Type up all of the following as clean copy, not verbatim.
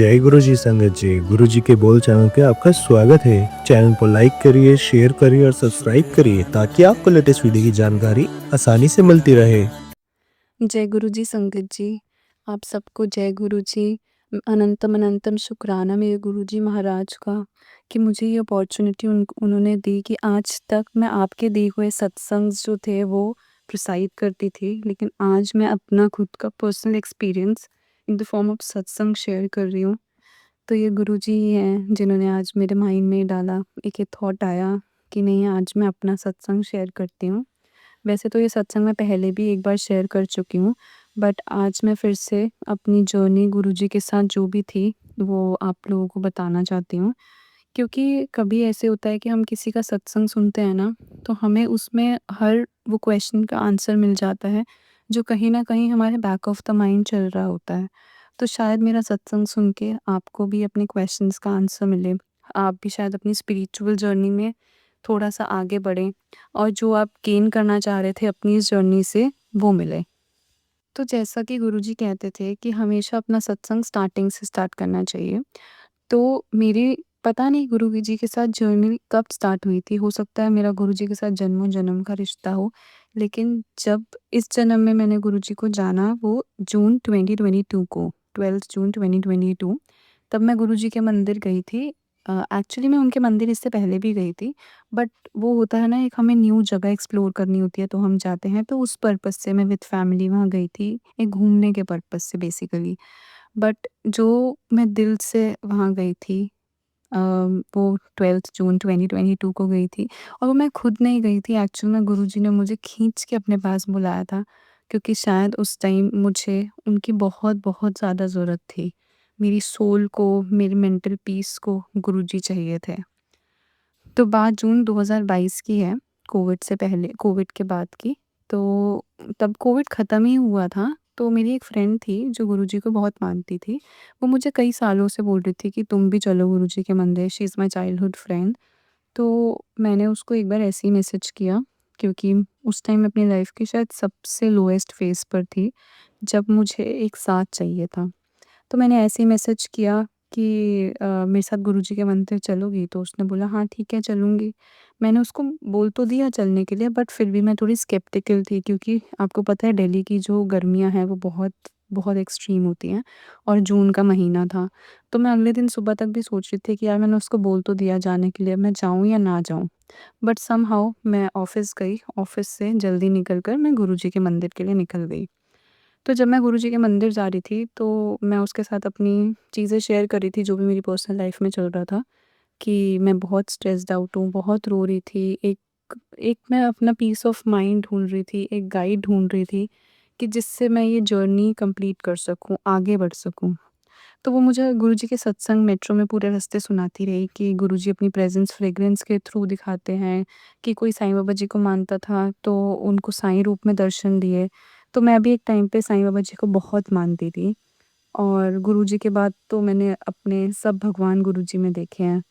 जय गुरु जी संगत जी, गुरु जी के बोल चैनल पे आपका स्वागत है। चैनल को लाइक करिए, शेयर करिए और सब्सक्राइब करिए ताकि आपको लेटेस्ट वीडियो की जानकारी आसानी से मिलती रहे। जय गुरु जी संगत जी, आप सबको जय गुरु जी। अनंतम अनंतम शुक्राना मेरे गुरु जी महाराज का कि मुझे ये अपॉर्चुनिटी उन्होंने दी कि आज तक मैं आपके दिए हुए सत्संग जो थे वो प्रोसाइड करती थी, लेकिन आज मैं अपना खुद का personal experience in the form of सत्संग शेयर कर रही हूँ। तो ये गुरु जी ही हैं जिन्होंने आज मेरे माइंड में डाला, एक ये थॉट आया कि नहीं आज मैं अपना सत्संग शेयर करती हूँ। वैसे तो ये सत्संग मैं पहले भी एक बार शेयर कर चुकी हूँ, बट आज मैं फिर से अपनी जर्नी गुरुजी के साथ जो भी थी, वो आप लोगों को बताना चाहती हूँ। क्योंकि कभी ऐसे होता है कि हम किसी का सत्संग सुनते हैं ना, तो हमें उसमें हर वो क्वेश्चन का आंसर मिल जाता है, जो कहीं न कहीं हमारे बैक ऑफ द माइंड चल रहा होता है। तो शायद मेरा सत्संग सुन के आपको भी अपने क्वेश्चन्स का आंसर मिले। आप भी शायद अपनी स्पिरिचुअल जर्नी में थोड़ा-सा आगे बढ़ें और जो आप गेन करना चाह रहे थे अपनी इस जर्नी से, वो मिले। तो जैसा कि गुरुजी कहते थे कि हमेशा अपना सत्संग स्टार्टिंग से स्टार्ट करना चाहिए। तो मेरी पता नहीं गुरुजी के साथ जर्नी कब स्टार्ट हुई थी, हो सकता है मेरा गुरुजी के साथ जन्मों-जन्म का रिश्ता हो। लेकिन जब इस जन्म में मैंने गुरुजी को जाना वो जून 2022 को, 12th जून 2022 तब मैं गुरुजी के मंदिर गई थी। एक्चुअली मैं उनके मंदिर इससे पहले भी गई थी, बट वो होता है ना एक हमें न्यू जगह एक्सप्लोर करनी होती है तो हम जाते हैं, तो उस पर्पज़ से मैं विद फैमिली वहाँ गई थी, एक घूमने के पर्पज़ से बेसिकली। बट जो मैं दिल से वहाँ गई थी, वो 12th जून 2022 को गई थी और वो मैं खुद नहीं गई थी, एक्चुअल में गुरुजी ने मुझे खींच के अपने पास बुलाया था, क्योंकि शायद उस टाइम मुझे उनकी बहुत-बहुत ज़्यादा ज़रूरत थी। मेरी सोल को, मेरी मेंटल पीस को गुरुजी चाहिए थे। तो बात जून 2022 की है, कोविड से पहले कोविड के बाद की। तो तब कोविड ख़त्म ही हुआ था, तो मेरी एक फ्रेंड थी जो गुरुजी को बहुत मानती थी। वो मुझे कई सालों से बोल रही थी कि तुम भी चलो गुरुजी के मंदिर, she is my childhood friend. तो मैंने उसको एक बार ऐसे ही मैसेज किया, क्योंकि उस टाइम मैं अपनी लाइफ़ की शायद सबसे लोएस्ट फ़ेज़ पर थी, जब मुझे एक साथ चाहिए था। तो मैंने ऐसे ही मैसेज किया कि मेरे साथ गुरुजी के मंदिर चलोगी? तो उसने बोला हाँ ठीक है चलूँगी। मैंने उसको बोल तो दिया चलने के लिए, बट फिर भी मैं थोड़ी स्केप्टिकल थी, क्योंकि आपको पता है दिल्ली की जो गर्मियाँ हैं वो बहुत बहुत एक्सट्रीम होती हैं और जून का महीना था। तो मैं अगले दिन सुबह तक भी सोच रही थी कि यार मैंने उसको बोल तो दिया जाने के लिए, मैं जाऊँ या ना जाऊँ? बट समहाउ मैं ऑफ़िस गई, ऑफ़िस से जल्दी निकल कर मैं गुरुजी के मंदिर के लिए निकल गई। तो जब मैं गुरुजी के मंदिर जा रही थी, तो मैं उसके साथ अपनी चीज़ें शेयर कर रही थी, जो भी मेरी पर्सनल लाइफ़ में चल रहा था, कि मैं बहुत स्ट्रेस्ड आउट हूँ, बहुत रो रही थी। एक एक मैं अपना पीस ऑफ माइंड ढूँढ रही थी, एक गाइड ढूँढ रही थी कि जिससे मैं ये जर्नी कंप्लीट कर सकूँ, आगे बढ़ सकूँ। तो वो मुझे गुरुजी के सत्संग मेट्रो में पूरे रास्ते सुनाती रही कि गुरुजी अपनी प्रेज़ेंस फ्रेग्रेंस के थ्रू दिखाते हैं, कि कोई साईं बाबा जी को मानता था, तो उनको साईं रूप में दर्शन दिए। तो मैं भी एक टाइम पे साईं बाबा जी को बहुत मानती थी और गुरुजी के बाद तो मैंने अपने सब भगवान गुरुजी में देखे हैं।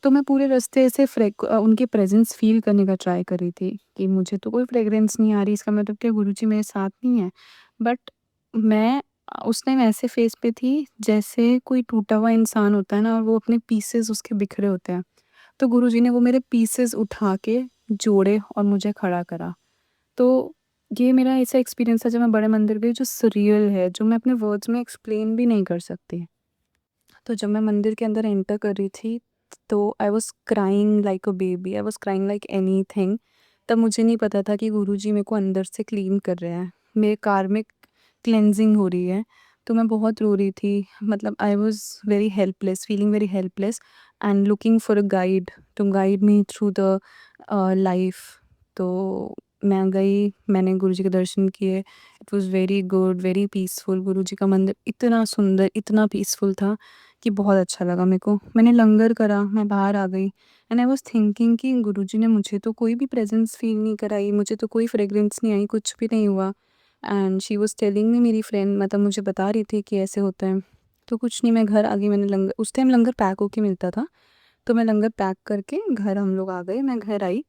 तो मैं पूरे रास्ते ऐसे उनकी प्रेज़ेंस फ़ील करने का ट्राई कर रही थी कि मुझे तो कोई फ्रेग्रेंस नहीं आ रही, इसका मतलब क्या गुरुजी मेरे साथ नहीं है। बट मैं उस टाइम ऐसे फ़ेज़ पे थी जैसे कोई टूटा हुआ इंसान होता है ना और वो अपने पीसेज़ उसके बिखरे होते हैं। तो गुरुजी ने वो मेरे पीसेज़ उठा के जोड़े और मुझे खड़ा करा। तो ये मेरा ऐसा एक्सपीरियंस था जब मैं बड़े मंदिर गई, जो सरियल है, जो मैं अपने वर्ड्स में एक्सप्लेन भी नहीं कर सकती। तो जब मैं मंदिर के अंदर एंटर कर रही थी, तो I was crying like a baby, I was crying like anything. तब मुझे नहीं पता था कि गुरुजी मेरे को अंदर से क्लीन कर रहे हैं, मेरे कार्मिक क्लेंजिंग हो रही है। तो मैं बहुत रो रही थी, मतलब I was very helpless, feeling very helpless and looking for a guide to guide me through the life. तो मैं गई, मैंने गुरुजी के दर्शन किए। It was very good, very peaceful. Guruji का मंदिर इतना सुंदर, इतना पीसफुल था कि बहुत अच्छा लगा मेरे को। मैंने लंगर करा, मैं बाहर आ गई एंड आई वाज़ थिंकिंग कि गुरुजी ने मुझे तो कोई भी प्रेज़ेंस फ़ील नहीं कराई, मुझे तो कोई फ्रेग्रेंस नहीं आई, कुछ भी नहीं हुआ। And she was telling me, मेरी फ्रेंड मतलब मुझे बता रही थी कि ऐसे होता है। तो कुछ नहीं, मैं घर आ गई, मैंने लंगर उस टाइम लंगर पैक होके मिलता था, तो मैं लंगर पैक करके घर हम लोग आ गए, मैं घर आई।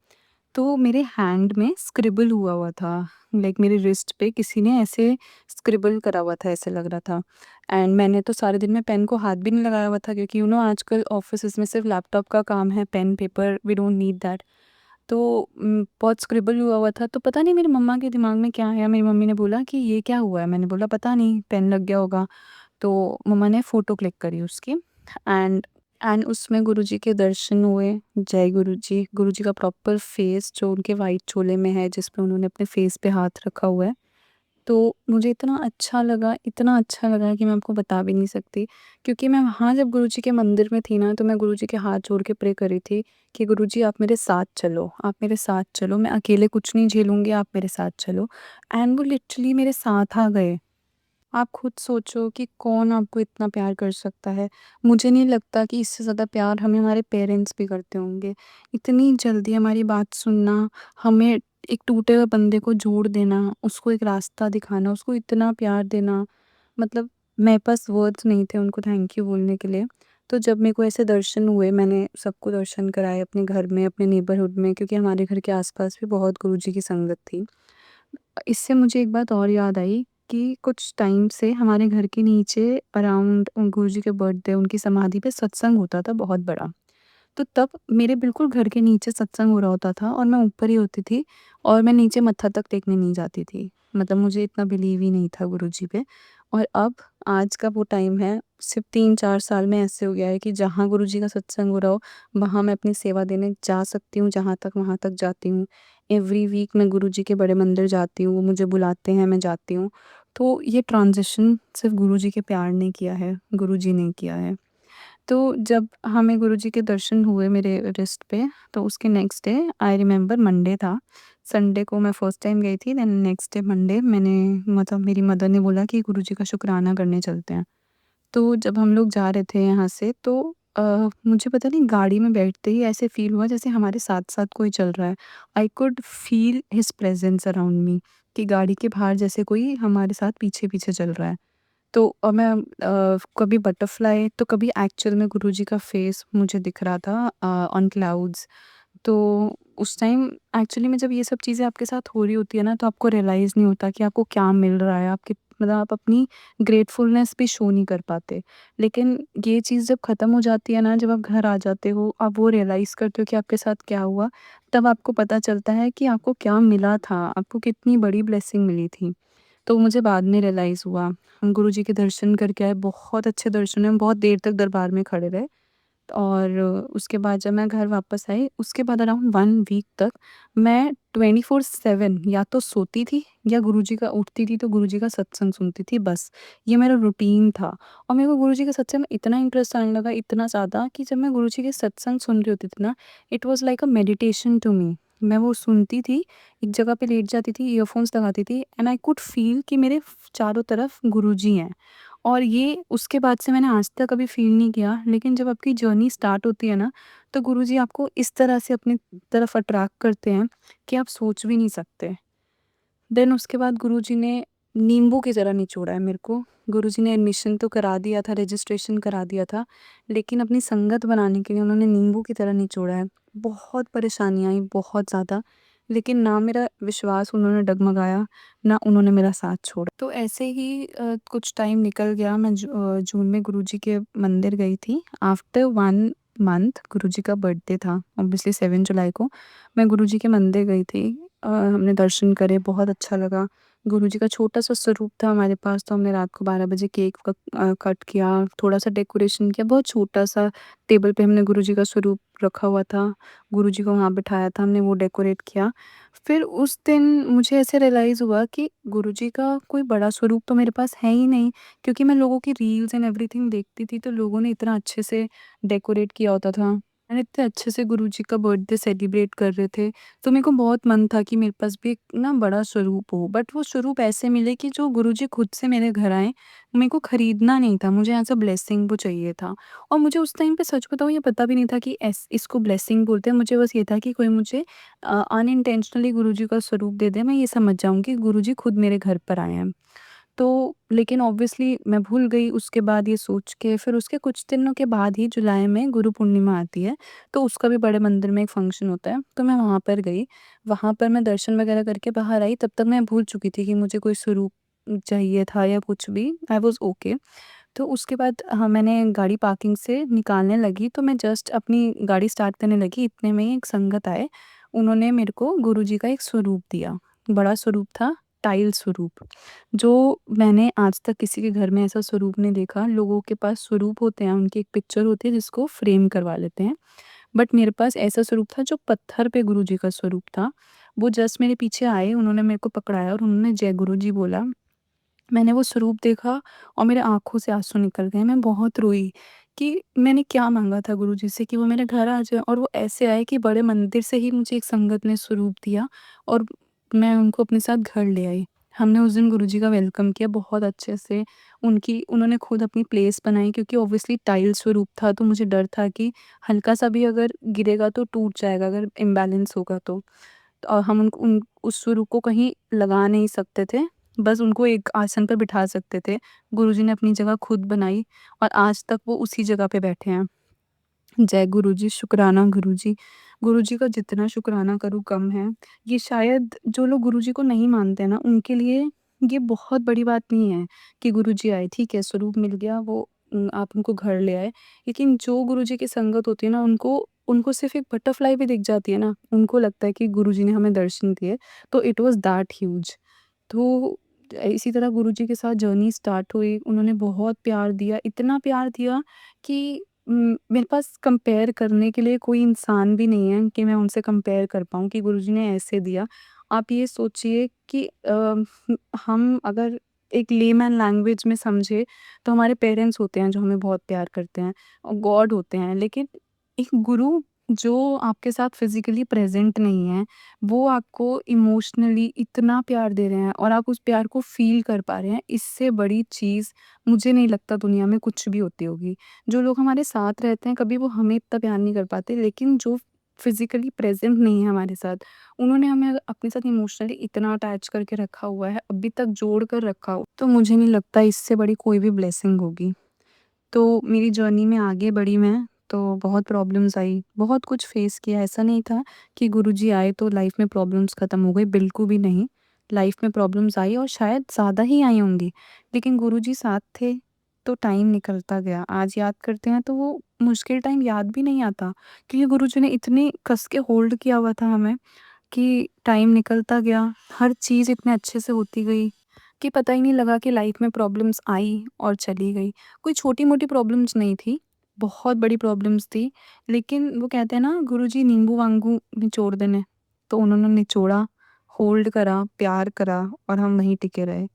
तो मेरे हैंड में स्क्रिबल हुआ हुआ था, लाइक मेरे रिस्ट पे किसी ने ऐसे स्क्रिबल करा हुआ था, ऐसे लग रहा था। एंड मैंने तो सारे दिन में पेन को हाथ भी नहीं लगाया हुआ था, क्योंकि आजकल ऑफिस में सिर्फ लैपटॉप का काम है, pen paper we don't need that. तो बहुत स्क्रिबल हुआ हुआ था, तो पता नहीं मेरी मम्मा के दिमाग में क्या आया, मेरी मम्मी ने बोला कि ये क्या हुआ है? मैंने बोला पता नहीं, पेन लग गया होगा। तो मम्मा ने फ़ोटो क्लिक करी उसकी, एंड उसमें गुरुजी के दर्शन हुए। जय गुरुजी का प्रॉपर फेस जो उनके वाइट चोले में है, जिस पे उन्होंने अपने फेस पे हाथ रखा हुआ है। तो मुझे इतना अच्छा लगा कि मैं आपको बता भी नहीं सकती। क्योंकि मैं वहाँ जब गुरुजी के मंदिर में थी ना, तो मैं गुरुजी के हाथ जोड़ के प्रे कर रही थी कि गुरुजी आप मेरे साथ चलो, आप मेरे साथ चलो, मैं अकेले कुछ नहीं झेलूँगी, आप मेरे साथ चलो। एंड वो लिटरली मेरे साथ आ गए। आप खुद सोचो कि कौन आपको इतना प्यार कर सकता है। मुझे नहीं लगता कि इससे ज़्यादा प्यार हमें हमारे पेरेंट्स भी करते होंगे। इतनी जल्दी हमारी बात सुनना, हमें एक टूटे हुए बंदे को जोड़ देना, उसको एक रास्ता दिखाना, उसको इतना प्यार देना, मतलब मेरे पास वर्ड्स नहीं थे उनको थैंक यू बोलने के लिए। तो जब मेरे को ऐसे दर्शन हुए, मैंने सबको दर्शन कराए अपने घर में, अपने नेबरहुड में, क्योंकि हमारे घर के आस-पास भी बहुत गुरुजी की संगत थी। इससे मुझे एक बात और याद आई कि कुछ टाइम से हमारे घर के नीचे अराउंड गुरुजी के बर्थडे, उनकी समाधि पे सत्संग होता था बहुत बड़ा। तो तब मेरे बिल्कुल घर के नीचे सत्संग हो रहा होता था और मैं ऊपर ही होती थी, और मैं नीचे मत्था तक टेकने नहीं जाती थी। मतलब मुझे इतना बिलीव ही नहीं था गुरुजी पे। और अब आज का वो टाइम है, सिर्फ़ 3-4 साल में ऐसे हो गया है कि जहाँ गुरुजी का सत्संग हो रहा हो, वहाँ मैं अपनी सेवा देने जा सकती हूँ, जहाँ तक वहाँ तक जाती हूँ। एवरी वीक मैं गुरुजी के बड़े मंदिर जाती हूँ, वो मुझे बुलाते हैं, मैं जाती हूँ। तो ये ट्रांज़िशन सिर्फ़ गुरुजी के प्यार ने किया है, गुरुजी ने किया है। तो जब हमें गुरुजी के दर्शन हुए मेरे रिस्ट पे, तो उसके next day I remember Monday था। संडे को मैं फर्स्ट टाइम गई थी, देन नेक्स्ट डे मंडे मैंने, मतलब मेरी मदर ने बोला कि गुरुजी का शुकराना करने चलते हैं। तो जब हम लोग जा रहे थे यहाँ से, तो मुझे पता नहीं गाड़ी में बैठते ही ऐसे फ़ील हुआ जैसे हमारे साथ-साथ कोई चल रहा है। I could feel his presence around me, कि गाड़ी के बाहर जैसे कोई हमारे साथ पीछे-पीछे चल रहा है। तो मैं कभी बटरफ्लाई, तो कभी एक्चुअल में गुरुजी का फेस मुझे दिख रहा था ऑन क्लाउड्स। तो उस टाइम एक्चुअली में जब ये सब चीज़ें आपके साथ हो रही होती है ना, तो आपको रियलाइज़ नहीं होता कि आपको क्या मिल रहा है, आपकी मतलब आप अपनी ग्रेटफुलनेस भी शो नहीं कर पाते। लेकिन ये चीज़ जब ख़त्म हो जाती है ना, जब आप घर आ जाते हो, आप वो रियलाइज़ करते हो कि आपके साथ क्या हुआ, तब आपको पता चलता है कि आपको क्या मिला था, आपको कितनी बड़ी ब्लेसिंग मिली थी। तो मुझे बाद में रियलाइज़ हुआ। हम गुरुजी के दर्शन करके आए, बहुत अच्छे दर्शन हुए, हम बहुत देर तक दरबार में खड़े रहे। और उसके बाद जब मैं घर वापस आई, उसके बाद अराउंड 1 वीक तक मैं 24/7 या तो सोती थी, या गुरुजी का उठती थी तो गुरुजी का सत्संग सुनती थी, बस। ये मेरा रूटीन था। और मेरे को गुरुजी के सत्संग में इतना इंटरेस्ट आने लगा, इतना ज़्यादा, कि जब मैं गुरुजी के सत्संग सुन रही होती थी ना, it was like a meditation to me. मैं वो सुनती थी, एक जगह पे लेट जाती थी, ईयरफ़ोन्स लगाती थी, एंड आई कुड फ़ील कि मेरे चारों तरफ गुरुजी हैं। और ये उसके बाद से मैंने आज तक कभी फ़ील नहीं किया, लेकिन जब आपकी जर्नी स्टार्ट होती है ना, तो गुरुजी आपको इस तरह से अपनी तरफ अट्रैक्ट करते हैं कि आप सोच भी नहीं सकते। देन उसके बाद गुरुजी ने नींबू की तरह निचोड़ा है मेरे को। गुरुजी ने एडमिशन तो करा दिया था, रजिस्ट्रेशन करा दिया था, लेकिन अपनी संगत बनाने के लिए उन्होंने नींबू की तरह निचोड़ा है। बहुत परेशानियाँ आई, बहुत ज़्यादा, लेकिन ना मेरा विश्वास उन्होंने डगमगाया, ना उन्होंने मेरा साथ छोड़ा। तो ऐसे ही कुछ टाइम निकल गया, मैं जून में गुरुजी के मंदिर गई थी। आफ्टर 1 मंथ गुरुजी का बर्थडे था, ऑब्वियसली 7 जुलाई को। मैं गुरुजी के मंदिर गई थी। हमने दर्शन करे, बहुत अच्छा लगा। गुरुजी का छोटा-सा स्वरूप था हमारे पास, तो हमने रात को 12 बजे केक कट किया, थोड़ा-सा डेकोरेशन किया, बहुत छोटा-सा टेबल पे हमने गुरुजी का स्वरूप रखा हुआ था। गुरुजी को वहाँ बिठाया था, हमने वो डेकोरेट किया। फिर उस दिन मुझे ऐसे रियलाइज़ हुआ कि गुरुजी का कोई बड़ा स्वरूप तो मेरे पास है ही नहीं, क्योंकि मैं लोगों की रील्स एंड एवरीथिंग देखती थी, तो लोगों ने इतना अच्छे से डेकोरेट किया होता था, एंड इतने अच्छे से गुरुजी का बर्थडे सेलिब्रेट कर रहे थे। तो मेरे को बहुत मन था कि मेरे पास भी एक ना बड़ा स्वरूप हो, बट वो स्वरूप ऐसे मिले कि जो गुरुजी खुद से मेरे घर आएँ। मेरे को खरीदना नहीं था, मुझे एज़ अ ब्लेसिंग वो चाहिए था। और मुझे उस टाइम पे सच बताऊँ, ये पता भी नहीं था कि इसको ब्लेसिंग बोलते हैं। मुझे बस ये था कि कोई मुझे अनइंटेंशनली गुरुजी का स्वरूप दे दे, मैं ये समझ जाऊँ कि गुरुजी खुद मेरे घर पर आए हैं। तो लेकिन ऑब्वियसली मैं भूल गई उसके बाद ये सोच के। फिर उसके कुछ दिनों के बाद ही जुलाई में गुरु पूर्णिमा आती है, तो उसका भी बड़े मंदिर में एक फंक्शन होता है, तो मैं वहाँ पर गई। वहाँ पर मैं दर्शन वगैरह करके बाहर आई, तब तक मैं भूल चुकी थी कि मुझे कोई स्वरूप चाहिए था या कुछ भी, आई वाज़ ओके। तो उसके बाद हाँ, मैंने गाड़ी पार्किंग से निकालने लगी, तो मैं जस्ट अपनी गाड़ी स्टार्ट करने लगी, इतने में ही एक संगत आए। उन्होंने मेरे को गुरुजी का एक स्वरूप दिया। बड़ा स्वरूप था, टाइल स्वरूप, जो मैंने आज तक किसी के घर में ऐसा स्वरूप नहीं देखा। लोगों के पास स्वरूप होते हैं, उनकी एक पिक्चर होती है जिसको फ्रेम करवा लेते हैं। बट मेरे पास ऐसा स्वरूप था जो पत्थर पे गुरुजी का स्वरूप था। वो जस्ट मेरे पीछे आए, उन्होंने मेरे को पकड़ाया और उन्होंने जय गुरुजी बोला। मैंने वो स्वरूप देखा और मेरे आँखों से आँसू निकल गए। मैं बहुत रोई कि मैंने क्या माँगा था गुरुजी से कि वो मेरे घर आ जाएँ, और वो ऐसे आए कि बड़े मंदिर से ही मुझे एक संगत ने स्वरूप दिया और मैं उनको अपने साथ घर ले आई। हमने उस दिन गुरुजी का वेलकम किया बहुत अच्छे से। उन्होंने खुद अपनी प्लेस बनाई, क्योंकि ऑब्वियसली टाइल स्वरूप था, तो मुझे डर था कि हल्का-सा भी अगर गिरेगा तो टूट जाएगा, अगर इम्बैलेंस होगा तो। हम उस स्वरूप को कहीं लगा नहीं सकते थे, बस उनको एक आसन पे बिठा सकते थे। गुरुजी ने अपनी जगह खुद बनाई और आज तक वो उसी जगह पे बैठे हैं। जय गुरुजी, शुक्राना गुरुजी। गुरुजी का जितना शुक्राना करूँ कम है। ये शायद जो लोग गुरुजी को नहीं मानते हैं ना, उनके लिए ये बहुत बड़ी बात नहीं है कि गुरुजी आए, ठीक है, स्वरूप मिल गया, वो आप उनको घर ले आए। लेकिन जो गुरुजी की संगत होती है ना, उनको उनको सिर्फ़ एक बटरफ्लाई भी दिख जाती है ना, उनको लगता है कि गुरुजी ने हमें दर्शन दिए, तो इट वाज़ दैट ह्यूज। तो इसी तरह गुरुजी के साथ जर्नी स्टार्ट हुई। उन्होंने बहुत प्यार दिया, इतना प्यार दिया कि मेरे पास कंपेयर करने के लिए कोई इंसान भी नहीं है कि मैं उनसे कंपेयर कर पाऊँ कि गुरुजी ने ऐसे दिया। आप ये सोचिए कि हम अगर एक लेमैन लैंग्वेज में समझे, तो हमारे पेरेंट्स होते हैं जो हमें बहुत प्यार करते हैं और गॉड होते हैं। लेकिन एक गुरु जो आपके साथ फिज़िकली प्रेज़ेंट नहीं है, वो आपको इमोशनली इतना प्यार दे रहे हैं और आप उस प्यार को फ़ील कर पा रहे हैं, इससे बड़ी चीज़ मुझे नहीं लगता दुनिया में कुछ भी होती होगी। जो लोग हमारे साथ रहते हैं, कभी वो हमें इतना प्यार नहीं कर पाते, लेकिन जो फिज़िकली प्रेज़ेंट नहीं है हमारे साथ, उन्होंने हमें अपने साथ इमोशनली इतना अटैच करके रखा हुआ है, अभी तक जोड़ कर रखा हो, तो मुझे नहीं लगता इससे बड़ी कोई भी ब्लेसिंग होगी। तो मेरी जर्नी में आगे बढ़ी मैं, तो बहुत प्रॉब्लम्स आई, बहुत कुछ फ़ेस किया। ऐसा नहीं था कि गुरुजी आए तो लाइफ़ में प्रॉब्लम्स ख़त्म हो गई, बिल्कुल भी नहीं। लाइफ़ में प्रॉब्लम्स आई और शायद ज़्यादा ही आई होंगी, लेकिन गुरुजी साथ थे, तो टाइम निकलता गया। आज याद करते हैं तो वो मुश्किल टाइम याद भी नहीं आता, क्योंकि गुरुजी ने इतनी कस के होल्ड किया हुआ था हमें कि टाइम निकलता गया, हर चीज़ इतने अच्छे से होती गई कि पता ही नहीं लगा कि लाइफ़ में प्रॉब्लम्स आई और चली गई। कोई छोटी-मोटी प्रॉब्लम्स नहीं थी, बहुत बड़ी प्रॉब्लम्स थी, लेकिन वो कहते हैं ना गुरुजी नींबू वांगू निचोड़ देने, तो उन्होंने निचोड़ा, होल्ड करा, प्यार करा और हम वहीं टिके रहे।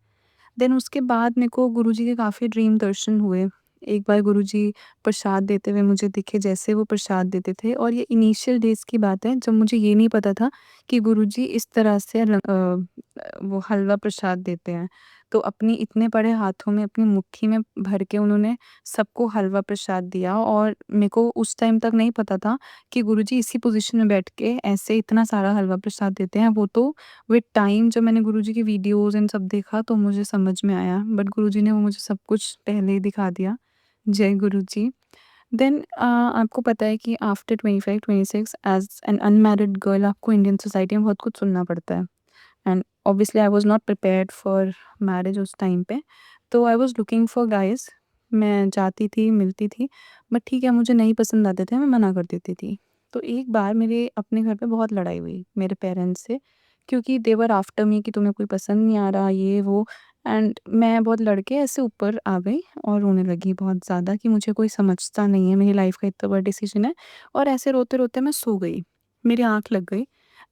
देन उसके बाद मेरे को गुरुजी के काफ़ी ड्रीम दर्शन हुए। एक बार गुरुजी प्रसाद देते हुए मुझे दिखे, जैसे वो प्रसाद देते थे, और ये इनिशियल डेज़ की बात है जब मुझे ये नहीं पता था कि गुरुजी इस तरह से वो हलवा प्रसाद देते हैं। तो अपनी इतने बड़े हाथों में, अपनी मुट्ठी में भर के उन्होंने सबको हलवा प्रसाद दिया, और मेरे को उस टाइम तक नहीं पता था कि गुरुजी इसी पोज़ीशन में बैठ के ऐसे इतना सारा हलवा प्रसाद देते हैं। वो तो विद टाइम जब मैंने गुरुजी की वीडियोज़ एंड सब देखा तो मुझे समझ में आया, बट गुरुजी ने वो मुझे सब कुछ पहले ही दिखा दिया। जय गुरुजी। देन आपको पता है कि after 25-26 as an unmarried girl आपको इंडियन सोसाइटी में बहुत कुछ सुनना पड़ता है, and obviously I was not prepared for marriage उस टाइम पे। तो I was looking for guys. मैं जाती थी, मिलती थी, बट ठीक है, मुझे नहीं पसंद आते थे, मैं मना कर देती थी। तो एक बार मेरे अपने घर पे बहुत लड़ाई हुई मेरे पेरेंट्स से, क्योंकि दे वर आफ्टर मी कि तुम्हें कोई पसंद नहीं आ रहा, ये वो, एंड मैं बहुत लड़ के ऐसे ऊपर आ गई और रोने लगी बहुत ज़्यादा कि मुझे कोई समझता नहीं है, मेरी लाइफ़ का इतना बड़ा डिसीज़न है, और ऐसे रोते-रोते मैं सो गई। मेरी आँख लग गई।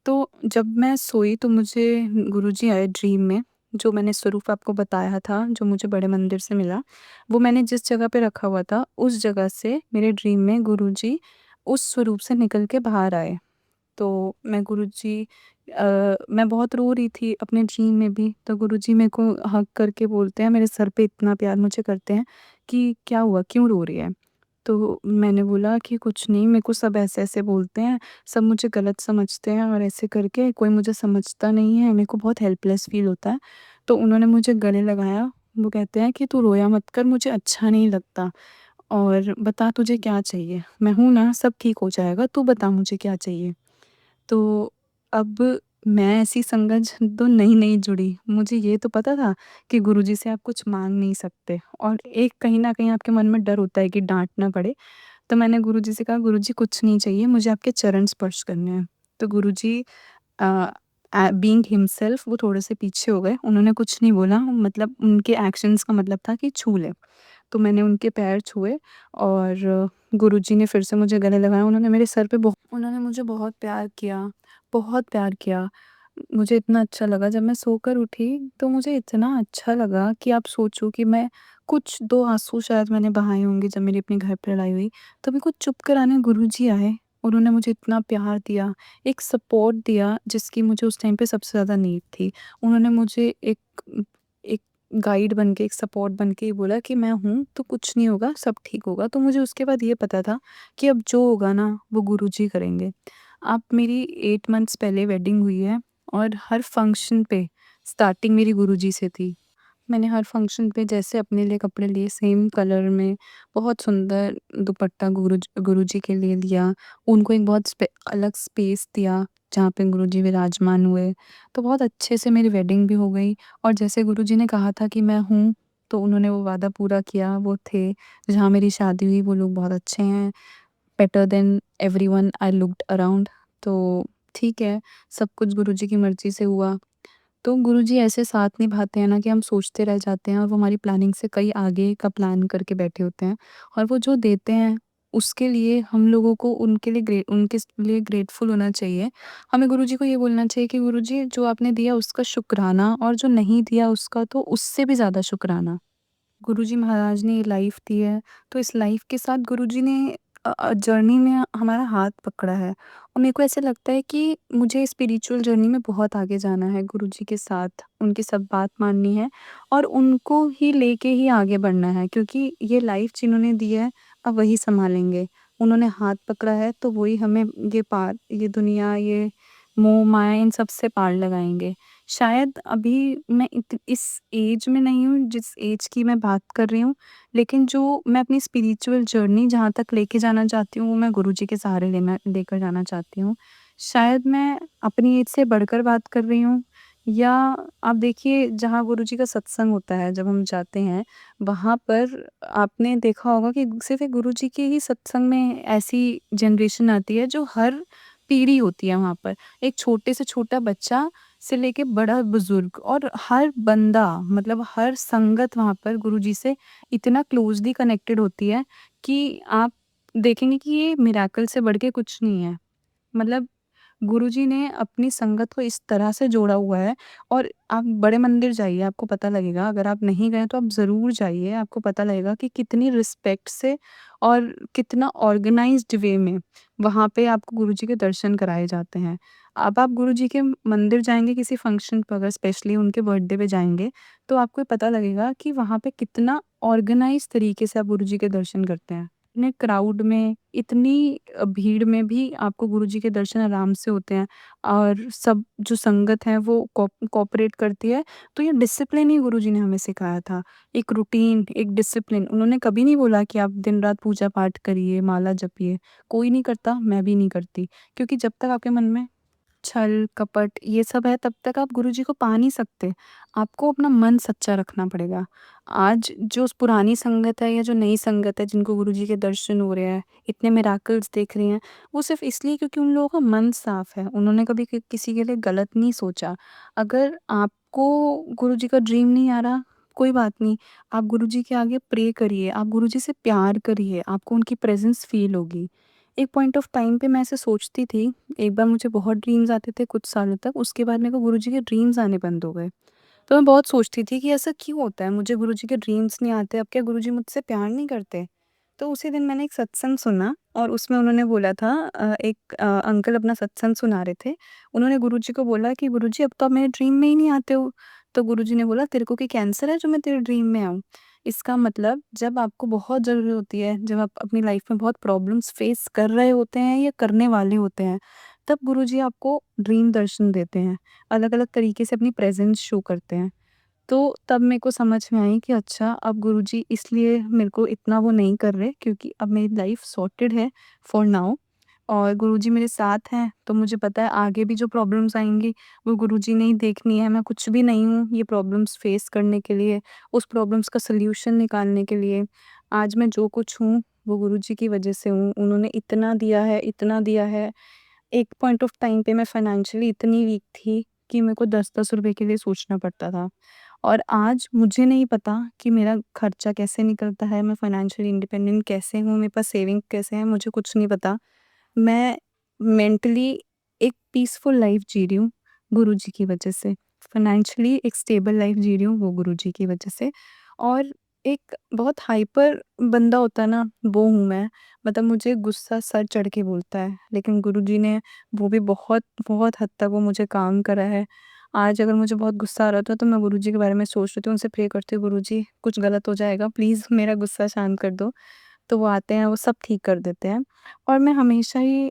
तो जब मैं सोई तो मुझे गुरुजी आए ड्रीम में, जो मैंने स्वरूप आपको बताया था, जो मुझे बड़े मंदिर से मिला, वो मैंने जिस जगह पे रखा हुआ था, उस जगह से मेरे ड्रीम में गुरुजी उस स्वरूप से निकल के बाहर आए। तो मैं बहुत रो रही थी अपने ड्रीम में भी, तो गुरुजी मेरे को हग करके बोलते हैं, मेरे सर पे इतना प्यार मुझे करते हैं कि क्या हुआ? क्यों रो रही है? तो मैंने बोला कि कुछ नहीं, मेरे को सब ऐसे-ऐसे बोलते हैं, सब मुझे गलत समझते हैं और ऐसे करके कोई मुझे समझता नहीं है, मेरे को बहुत हेल्पलेस फ़ील होता है। तो उन्होंने मुझे गले लगाया वो कहते हैं कि तू रोया मत कर, मुझे अच्छा नहीं लगता और बता तुझे क्या चाहिए? मैं हूँ ना, सब ठीक हो जाएगा, तू बता मुझे क्या चाहिए? तो अब मैं ऐसी संगत तो नहीं जुड़ी। मुझे ये तो पता था कि गुरुजी से आप कुछ माँग नहीं सकते और एक कहीं न कहीं आपके मन में डर होता है कि डाँट ना पड़े। तो मैंने गुरुजी से कहा, गुरुजी कुछ नहीं चाहिए, मुझे आपके चरण स्पर्श करने हैं। तो गुरुजी अ, बीइंग हिमसेल्फ वो थोड़े से पीछे हो गए, उन्होंने कुछ नहीं बोला, मतलब उनके एक्शंस का मतलब था कि छू ले। तो मैंने उनके पैर छुए और गुरुजी ने फिर से मुझे गले लगाया, उन्होंने मेरे सर पे उन्होंने मुझे बहुत प्यार किया, बहुत प्यार किया। मुझे इतना अच्छा लगा जब मैं सोकर उठी, तो मुझे इतना अच्छा लगा कि आप सोचो कि मैं कुछ 2 आँसू शायद मैंने बहाए होंगे जब मेरी अपने घर पे लड़ाई हुई, तो मेरे को चुप कराने गुरुजी आए। उन्होंने मुझे इतना प्यार दिया, एक सपोर्ट दिया जिसकी मुझे उस टाइम पे सबसे ज़्यादा नीड थी। उन्होंने मुझे एक गाइड बन के, एक सपोर्ट बन के ही बोला कि मैं हूँ, तो कुछ नहीं होगा, सब ठीक होगा। तो मुझे उसके बाद ये पता था कि अब जो होगा ना, वो गुरुजी करेंगे। अब मेरी 8 मंथ्स पहले वेडिंग हुई है और हर फंक्शन पे स्टार्टिंग मेरी गुरुजी से थी। मैंने हर फंक्शन पे जैसे अपने लिए कपड़े लिए सेम कलर में, बहुत सुंदर दुपट्टा गुरुजी के लिए लिया। उनको एक बहुत अलग स्पेस दिया जहाँ पे गुरुजी विराजमान हुए। तो बहुत अच्छे से मेरी वेडिंग भी हो गई और जैसे गुरुजी ने कहा था कि मैं हूँ, तो उन्होंने वो वादा पूरा किया। वो थे, जहाँ मेरी शादी हुई वो लोग बहुत अच्छे हैं, better than everyone I looked around. तो ठीक है, सब कुछ गुरुजी की मर्ज़ी से हुआ। तो गुरुजी ऐसे साथ निभाते हैं ना कि हम सोचते रह जाते हैं और वो हमारी प्लानिंग से कहीं आगे का प्लान करके बैठे होते हैं और वो जो देते हैं उसके लिए हम लोगों को उनके लिए ग्रेटफुल होना चाहिए। हमें गुरुजी को ये बोलना चाहिए कि गुरुजी जो आपने दिया उसका शुक्राना और जो नहीं दिया उसका तो उससे भी ज़्यादा शुक्राना। गुरुजी महाराज ने ये लाइफ दी है, तो इस लाइफ के साथ गुरुजी ने जर्नी में हमारा हाथ पकड़ा है और मेरे को ऐसा लगता है कि मुझे स्पिरिचुअल जर्नी में बहुत आगे जाना है गुरुजी के साथ, उनकी सब बात माननी है और उनको ही लेके ही आगे बढ़ना है क्योंकि ये लाइफ जिन्होंने दी है, अब वही सँभालेंगे। उन्होंने हाथ पकड़ा है, तो वही हमें ये दुनिया, ये मोह-माया इन सब से पार लगाएँगे। शायद अभी मैं इस एज में नहीं हूँ जिस एज की मैं बात कर रही हूँ, लेकिन जो मैं अपनी स्पिरिचुअल जर्नी जहाँ तक लेके जाना चाहती हूँ, वो मैं गुरुजी के सहारे लेकर जाना चाहती हूँ। शायद मैं अपनी एज से बढ़कर बात कर रही हूँ या आप देखिए जहाँ गुरुजी का सत्संग होता है, जब हम जाते हैं, वहाँ पर आपने देखा होगा कि सिर्फ़ एक गुरुजी के ही सत्संग में ऐसी जनरेशन आती है जो हर पीढ़ी होती है वहाँ पर। एक छोटे से छोटा बच्चा से लेके बड़ा बुजुर्ग और हर बंदा, मतलब हर संगत वहाँ पर गुरुजी से इतना क्लोज़ली कनेक्टेड होती है कि आप देखेंगे कि ये मिरेकल से बढ़ के कुछ नहीं है। मतलब गुरुजी ने अपनी संगत को इस तरह से जोड़ा हुआ है और आप बड़े मंदिर जाइए, आपको पता लगेगा। अगर आप नहीं गए तो आप ज़रूर जाइए, आपको पता लगेगा कि कितनी रिस्पेक्ट से और कितना ऑर्गनाइज़्ड वे में वहाँ पे आपको गुरुजी के दर्शन कराए जाते हैं। अब आप गुरुजी के मंदिर जाएँगे किसी फंक्शन पे, अगर स्पेशली उनके बर्थडे पे जाएँगे, तो आपको ये पता लगेगा कि वहाँ पे कितना ऑर्गनाइज़ तरीके से आप गुरुजी के दर्शन करते हैं। इतने क्राउड में, इतनी भीड़ में भी आपको गुरुजी के दर्शन आराम से होते हैं और सब जो संगत है वो कोऑपरेट करती है। तो ये डिसिप्लिन ही गुरुजी ने हमें सिखाया था। एक रूटीन, एक डिसिप्लिन। उन्होंने कभी नहीं बोला कि आप दिन-रात पूजा-पाठ करिए, माला जपिए। कोई नहीं करता, मैं भी नहीं करती। क्योंकि जब तक आपके मन में छल, कपट ये सब है तब तक आप गुरुजी को पा नहीं सकते। आपको अपना मन सच्चा रखना पड़ेगा। आज जो पुरानी संगत है या जो नई संगत है जिनको गुरुजी के दर्शन हो रहे हैं, इतने मिरेकल्स देख रही हैं, वो सिर्फ़ इसलिए क्योंकि उन लोगों का मन साफ़ है। उन्होंने कभी किसी के लिए गलत नहीं सोचा। अगर आपको गुरुजी का ड्रीम नहीं आ रहा, कोई बात नहीं। आप गुरुजी के आगे प्रे करिए, आप गुरुजी से प्यार करिए, आपको उनकी प्रेज़ेंस फ़ील होगी। एक पॉइंट ऑफ टाइम पे मैं ऐसे सोचती थी, एक बार मुझे बहुत ड्रीम्स आते थे कुछ सालों तक, उसके बाद मेरे को गुरुजी के ड्रीम्स आने बंद हो गए। तो मैं बहुत सोचती थी कि ऐसा क्यों होता है? मुझे गुरुजी के ड्रीम्स नहीं आते, अब क्या गुरुजी मुझसे प्यार नहीं करते? तो उसी दिन मैंने एक सत्संग सुना और उसमें उन्होंने बोला था, एक अंकल अपना सत्संग सुना रहे थे। उन्होंने गुरुजी को बोला कि गुरुजी अब तो आप मेरे ड्रीम में ही नहीं आते हो। तो गुरुजी ने बोला, तेरे को क्या कैंसर है जो मैं तेरे ड्रीम में आऊँ? इसका मतलब जब आपको बहुत ज़रूरी होती है, जब आप अपनी लाइफ में बहुत प्रॉब्लम्स फेस कर रहे होते हैं या करने वाले होते हैं, तब गुरुजी आपको ड्रीम दर्शन देते हैं। अलग-अलग तरीके से अपनी प्रेज़ेंस शो करते हैं। तो तब मेरे को समझ में आई कि अच्छा अब गुरुजी इसलिए मेरे को इतना वो नहीं कर रहे, क्योंकि अब मेरी लाइफ़ सॉर्टेड है फॉर नाउ और गुरुजी मेरे साथ हैं, तो मुझे पता है आगे भी जो प्रॉब्लम्स आएँगी वो गुरुजी ने ही देखनी है। मैं कुछ भी नहीं हूँ ये प्रॉब्लम्स फेस करने के लिए, उस प्रॉब्लम्स का सॉल्यूशन निकालने के लिए। आज मैं जो कुछ हूँ वो गुरुजी की वजह से हूँ। उन्होंने इतना दिया है, इतना दिया है। एक पॉइंट ऑफ टाइम पे मैं फाइनेंशियली इतनी वीक थी कि मेरे को 10-10 रुपए के लिए सोचना पड़ता था। और आज मुझे नहीं पता कि मेरा खर्चा कैसे निकलता है, मैं फाइनेंशियली इंडिपेंडेंट कैसे हूँ, मेरे पास सेविंग कैसे है, मुझे कुछ नहीं पता। मैं मेंटली एक पीसफुल लाइफ़ जी रही हूँ गुरुजी की वजह से। फाइनेंशियली एक स्टेबल लाइफ़ जी रही हूँ वो गुरुजी की वजह से। और एक बहुत हाइपर बंदा होता है ना, वो हूँ मैं। मतलब मुझे गुस्सा सर चढ़ के बोलता है, लेकिन गुरुजी ने वो भी बहुत, बहुत हद तक वो मुझे काम करा है। आज अगर मुझे बहुत गुस्सा आ रहा होता है तो मैं गुरुजी के बारे में सोच रही थी, उनसे प्रे करती हूँ, गुरुजी कुछ गलत हो जाएगा, प्लीज़ मेरा गुस्सा शांत कर दो। तो वो आते हैं, वो सब ठीक कर देते हैं। और मैं हमेशा ही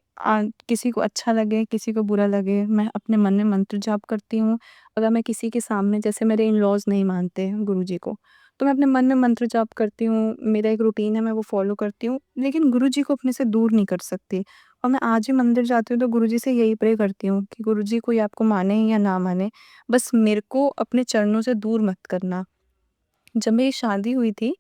किसी को अच्छा लगे, किसी को बुरा लगे, मैं अपने मन में मंत्र जाप करती हूँ। अगर मैं किसी के सामने, जैसे मेरे इन-लॉज़ नहीं मानते हैं गुरुजी को, तो मैं अपने मन में मंत्र जाप करती हूँ। मेरा एक रूटीन है, मैं वो फ़ॉलो करती हूँ, लेकिन गुरुजी को अपने से दूर नहीं कर सकती। और मैं आज भी मंदिर जाती हूँ तो गुरुजी से यही प्रे करती हूँ कि गुरुजी कोई आपको माने या ना माने, बस मेरे को अपने चरणों से दूर मत करना। जब मेरी शादी हुई थी,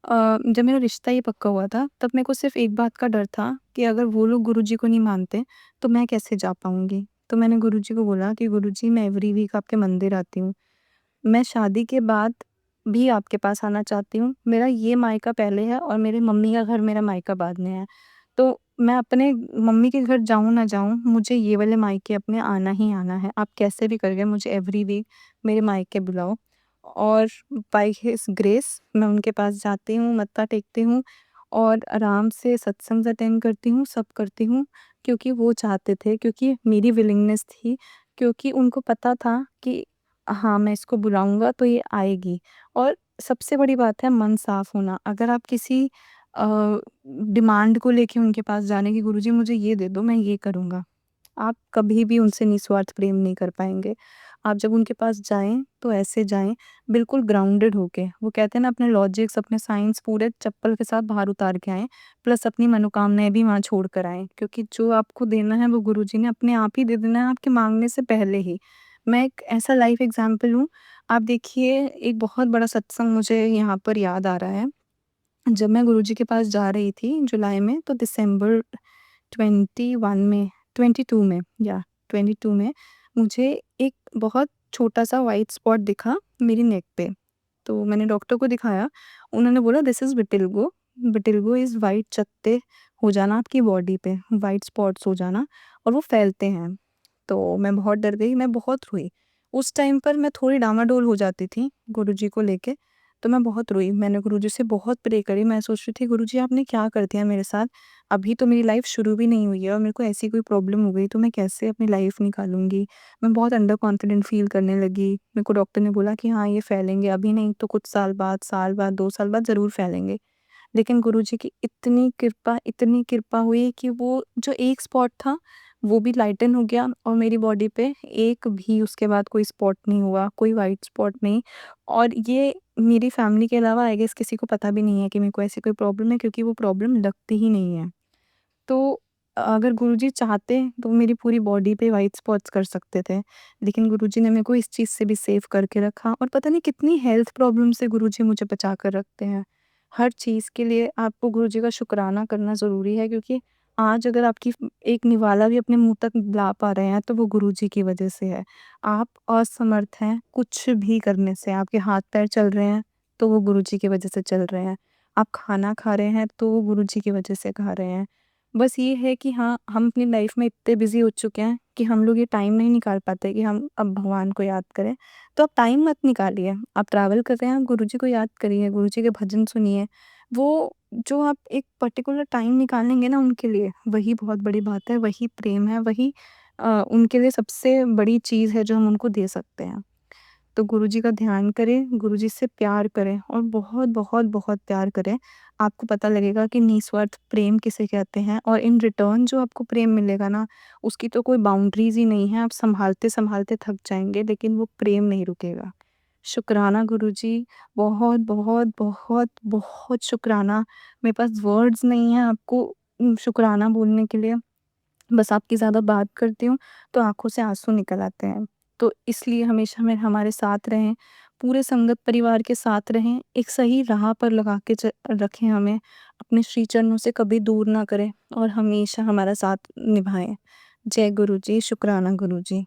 जब मेरा रिश्ता ही पक्का हुआ था, तब मेरे को सिर्फ़ एक बात का डर था कि अगर वो लोग गुरुजी को नहीं मानते, तो मैं कैसे जा पाऊँगी? तो मैंने गुरुजी को बोला कि गुरुजी मैं एवरी वीक आपके मंदिर आती हूँ। मैं शादी के बाद भी आपके पास आना चाहती हूँ। मेरा ये मायका पहले है और मेरे मम्मी का घर, मेरा मायका बाद में है। तो मैं अपने मम्मी के घर जाऊँ ना जाऊँ, मुझे ये वाले मायके अपने आना ही आना है। आप कैसे भी करके मुझे एवरी वीक मेरे मायके बुलाओ। और बाय हिज़ ग्रेस मैं उनके पास जाती हूँ, मत्था टेकती हूँ और आराम से सत्संग अटेंड करती हूँ, सब करती हूँ, क्योंकि वो चाहते थे, क्योंकि मेरी विलिंगनेस थी, क्योंकि उनको पता था कि हाँ, मैं इसको बुलाऊँगा तो ये आएगी। और सबसे बड़ी बात है मन साफ होना। अगर आप किसी डिमांड को लेके उनके पास जाने की, गुरुजी मुझे ये दे दो, मैं ये करूँगा, आप कभी भी उनसे निस्वार्थ प्रेम नहीं कर पाएँगे। आप जब उनके पास जाएँ, तो ऐसे जाएँ बिल्कुल ग्राउंडेड होके। वो कहते हैं ना, अपने लॉजिक्स, अपने साइंस पूरे चप्पल के साथ बाहर उतार के आएँ, प्लस अपनी मनोकामनाएँ भी वहाँ छोड़ कर आएँ, क्योंकि जो आपको देना है वो गुरुजी ने अपने आप ही दे देना है, आपके माँगने से पहले ही। मैं एक ऐसा लाइफ़ एग्ज़ाम्पल हूँ। आप देखिए, एक बहुत बड़ा सत्संग मुझे यहाँ पर याद आ रहा है। जब मैं गुरुजी के पास जा रही थी जुलाई में, तो दिसंबर 21 में, 22 में, या 22 में मुझे एक बहुत छोटा-सा व्हाइट स्पॉट दिखा मेरी नेक पे। तो मैंने डॉक्टर को दिखाया, उन्होंने बोला this is vitiligo. Vitiligo is white चकत्ते हो जाना आपकी बॉडी पे, व्हाइट स्पॉट्स हो जाना, और वो फैलते हैं। तो मैं बहुत डर गई, मैं बहुत रोई। उस टाइम पर मैं थोड़ी डामाडोल हो जाती थी गुरुजी को लेके, तो मैं बहुत रोई। मैंने गुरुजी से बहुत प्रे करी, मैं सोच रही थी गुरुजी आपने क्या कर दिया मेरे साथ? अभी तो मेरी लाइफ़ शुरू भी नहीं हुई है और मेरे को ऐसी कोई प्रॉब्लम हो गई तो मैं कैसे अपनी लाइफ़ निकालूँगी? मैं बहुत अंडर कॉन्फिडेंट फ़ील करने लगी। मेरे को डॉक्टर ने बोला कि हाँ, ये फैलेंगे, अभी नहीं तो कुछ साल बाद, 2 साल बाद ज़रूर फैलेंगे। लेकिन गुरुजी की इतनी कृपा हुई कि वो जो एक स्पॉट था, वो भी लाइटन हो गया और मेरी बॉडी पे एक भी उसके बाद कोई स्पॉट नहीं हुआ, कोई व्हाइट स्पॉट नहीं। और ये मेरी फैमिली के अलावा आई गेस किसी को पता भी नहीं है कि मेरे को ऐसी कोई प्रॉब्लम है, क्योंकि वो प्रॉब्लम लगती ही नहीं है। तो अगर गुरुजी चाहते तो वो मेरी पूरी बॉडी पे व्हाइट स्पॉट्स कर सकते थे। लेकिन गुरुजी ने मेरे को इस चीज़ से भी सेव करके रखा, और पता नहीं कितनी हेल्थ प्रॉब्लम से गुरुजी मुझे बचा कर रखते हैं। हर चीज़ के लिए आपको गुरुजी का शुकराना करना ज़रूरी है, क्योंकि आज अगर आपकी एक निवाला भी अपने मुँह तक ला पा रहे हैं तो वो गुरुजी की वज़ह से है। आप असमर्थ हैं कुछ भी करने से, आपके हाथ-पैर चल रहे हैं तो वो गुरुजी की वज़ह से चल रहे हैं। आप खाना खा रहे हैं तो वो गुरुजी की वज़ह से खा रहे हैं। बस ये है कि हाँ, हम अपनी लाइफ में इतने बिज़ी हो चुके हैं कि हम लोग ये टाइम नहीं निकाल पाते कि हम अब भगवान को याद करें। तो आप टाइम मत निकालिए, आप ट्रैवल कर रहे हैं, आप गुरुजी को याद करिए, गुरुजी के भजन सुनिए। वो जो आप एक पर्टिकुलर टाइम निकालेंगे ना उनके लिए, वही बहुत बड़ी बात है, वही प्रेम है, वही उनके लिए सबसे बड़ी चीज़ है जो हम उनको दे सकते हैं। तो गुरुजी का ध्यान करें, गुरुजी से प्यार करें और बहुत, बहुत, बहुत प्यार करें। आपको पता लगेगा कि निस्वार्थ प्रेम किसे कहते हैं, और इन रिटर्न जो आपको प्रेम मिलेगा ना, उसकी तो कोई बाउंड्रीज़ ही नहीं है। आप सँभालते-सँभालते थक जाएँगे, लेकिन वो प्रेम नहीं रुकेगा। शुक्राना गुरुजी, बहुत, बहुत, बहुत, बहुत शुक्राना। मेरे पास वर्ड्स नहीं हैं आपको शुक्राना बोलने के लिए। बस आपकी ज़्यादा बात करती हूँ, तो आँखों से आँसू निकल आते हैं। तो इसलिए हमेशा हमारे साथ रहें, पूरे संगत परिवार के साथ रहें, एक सही राह पर लगा के रखें हमें, अपने श्री चरणों से कभी दूर ना करें और हमेशा हमारा साथ निभाएँ। जय गुरु जी, शुक्राना गुरु जी।